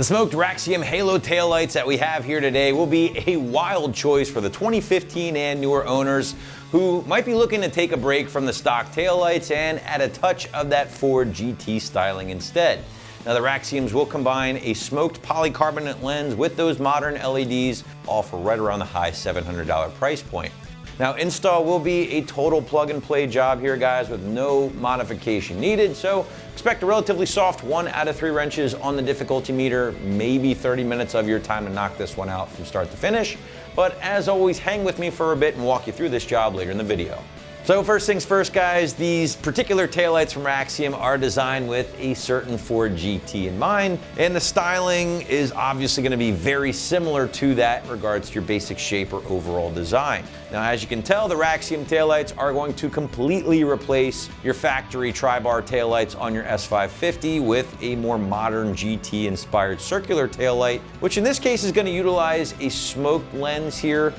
The smoked Raxium Halo taillights that we have here today will be a wild choice for the 2015 and newer owners who might be looking to take a break from the stock taillights and add a touch of that Ford GT styling instead. Now the Raxiums will combine a smoked polycarbonate lens with those modern LEDs, all for right around the high $700 price point. Now install will be a total plug and play job here, guys, with no modification needed, so expect a relatively soft 1 out of 3 wrenches on the difficulty meter, maybe 30 minutes of your time to knock this one out from start to finish. But as always, hang with me for a bit and walk you through this job later in the video. So first things first, guys, these particular taillights from Raxium are designed with a certain Ford GT in mind, and the styling is obviously going to be very similar to that in regards to your basic shape or overall design. Now, as you can tell, the Raxium taillights are going to completely replace your factory tri-bar taillights on your S550 with a more modern GT-inspired circular taillight, which in this case is going to utilize a smoked lens here,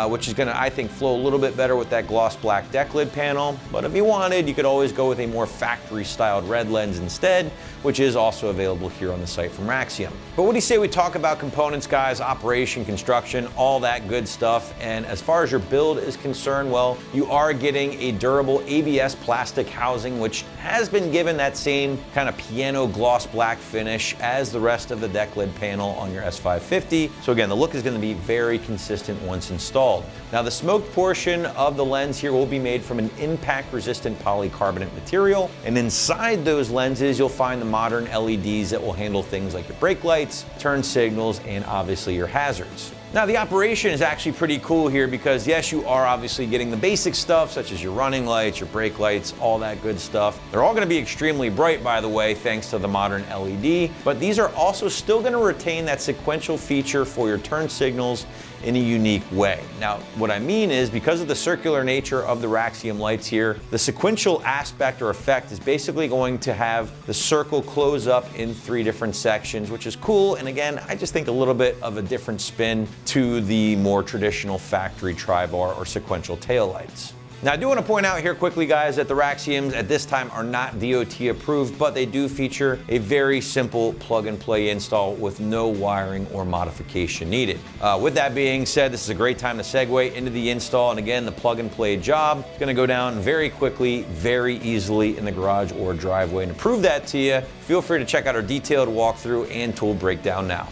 which is going to, I think, flow a little bit better with that gloss black deck lid panel. But if you wanted, you could always go with a more factory-styled red lens instead, which is also available here on the site from Raxium. But what do you say we talk about components, guys, operation, construction, all that good stuff? And as far as your build is concerned, well, you are getting a durable ABS plastic housing, which has been given that same kind of piano gloss black finish as the rest of the deck lid panel on your S550. So again, the look is going to be very consistent once installed. Now, the smoked portion of the lens here will be made from an impact-resistant polycarbonate material, and inside those lenses, you'll find the modern LEDs that will handle things like your brake lights, turn signals, and obviously your hazards. Now, the operation is actually pretty cool here because, yes, you are obviously getting the basic stuff such as your running lights, your brake lights, all that good stuff. They're all going to be extremely bright, by the way, thanks to the modern LED, but these are also still going to retain that sequential feature for your turn signals in a unique way. Now, what I mean is, because of the circular nature of the Raxium lights here, the sequential aspect or effect is basically going to have the circle close up in 3 different sections, which is cool. And again, I just think a little bit of a different spin to the more traditional factory tri-bar or sequential tail lights. Now, I do want to point out here quickly, guys, that the Raxiums at this time are not DOT approved, but they do feature a very simple plug and play install with no wiring or modification needed. With that being said, this is a great time to segue into the install. And again, the plug and play job is going to go down very quickly, very easily in the garage or driveway. And to prove that to you, feel free to check out our detailed walkthrough and tool breakdown now.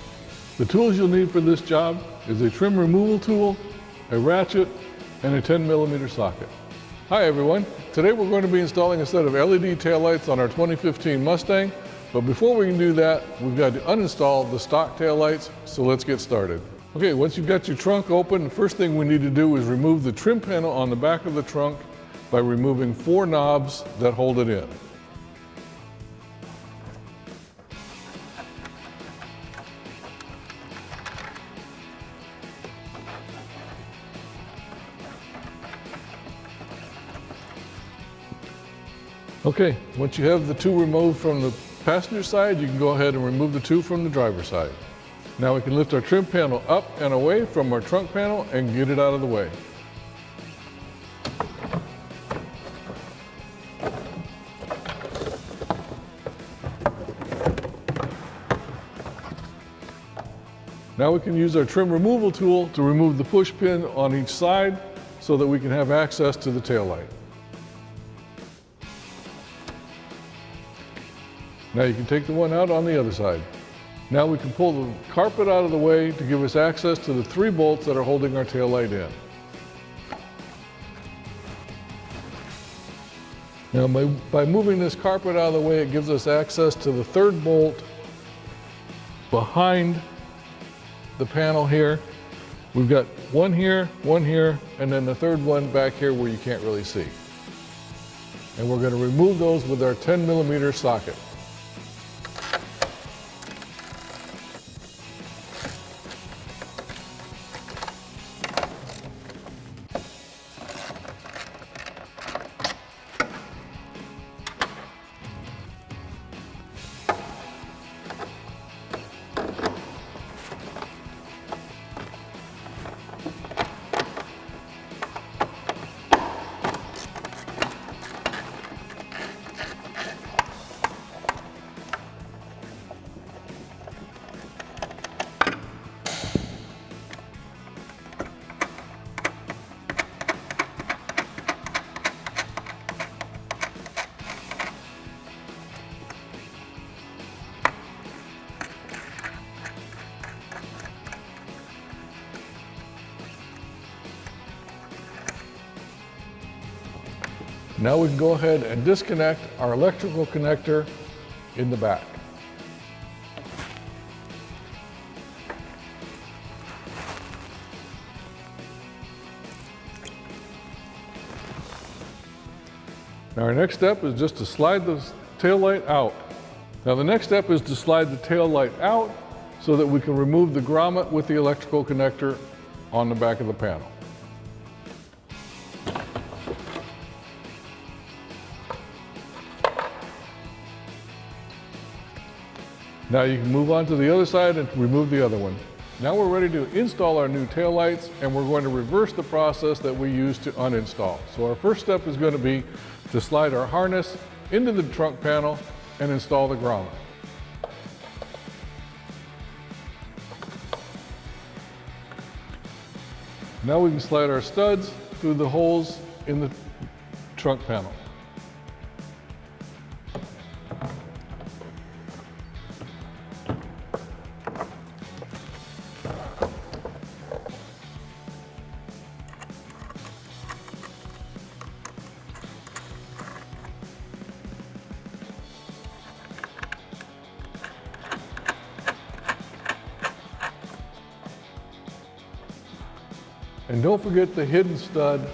The tools you'll need for this job is a trim removal tool, a ratchet, and a 10mm socket. Hi everyone, today we're going to be installing a set of LED taillights on our 2015 Mustang, but before we can do that, we've got to uninstall the stock taillights, so let's get started. Okay, once you've got your trunk open, the first thing we need to do is remove the trim panel on the back of the trunk by removing 4 knobs that hold it in. Okay, once you have the 2 removed from the passenger side, you can go ahead and remove the 2 from the driver's side. Now we can lift our trim panel up and away from our trunk panel and get it out of the way. Now we can use our trim removal tool to remove the push pin on each side so that we can have access to the taillight. Now you can take the one out on the other side. Now we can pull the carpet out of the way to give us access to the 3 bolts that are holding our taillight in. Now by moving this carpet out of the way, it gives us access to the 3rd bolt behind the panel here. We've got one here, and then the 3rd one back here where you can't really see. And we're going to remove those with our 10mm socket. Now we can go ahead and disconnect our electrical connector in the back. Now our next step is just to slide the taillight out. Now the next step is to slide the taillight out so that we can remove the grommet with the electrical connector on the back of the panel. Now you can move on to the other side and remove the other one. Now we're ready to install our new taillights, and we're going to reverse the process that we used to uninstall. So our first step is going to be to slide our harness into the trunk panel and install the grommet. Now we can slide our studs through the holes in the trunk panel. And don't forget the hidden stud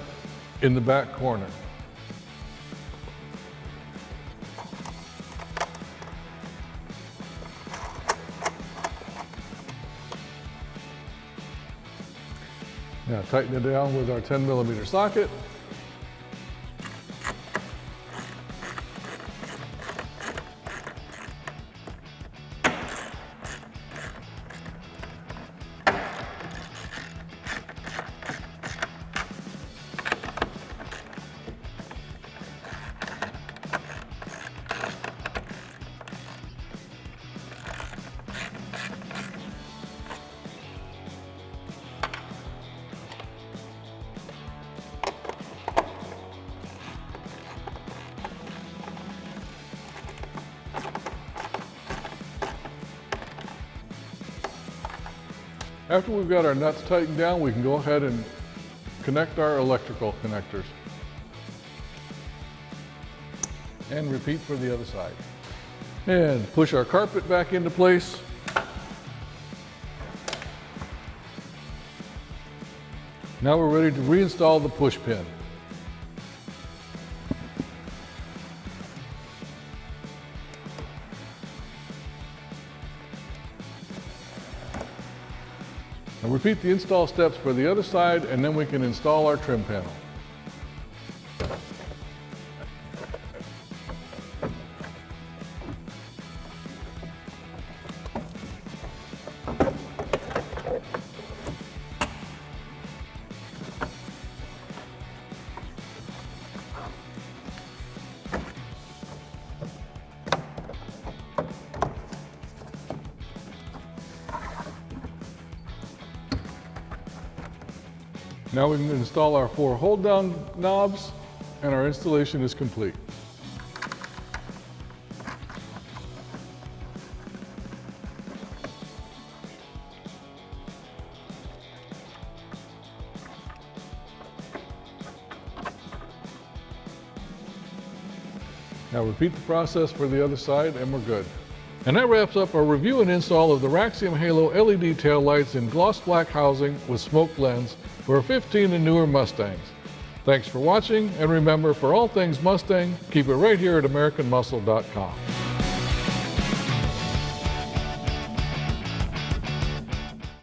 in the back corner. Now tighten it down with our 10mm socket. After we've got our nuts tightened down, we can go ahead and connect our electrical connectors. And repeat for the other side. And push our carpet back into place. Now we're ready to reinstall the push pin. Now repeat the install steps for the other side, and then we can install our trim panel. Now we can install our 4 hold-down knobs, and our installation is complete. Now repeat the process for the other side, and we're good. And that wraps up our review and install of the Raxium Halo LED taillights in gloss black housing with smoke lens for 15 and newer Mustangs. Thanks for watching, and remember, for all things Mustang, keep it right here at AmericanMuscle.com.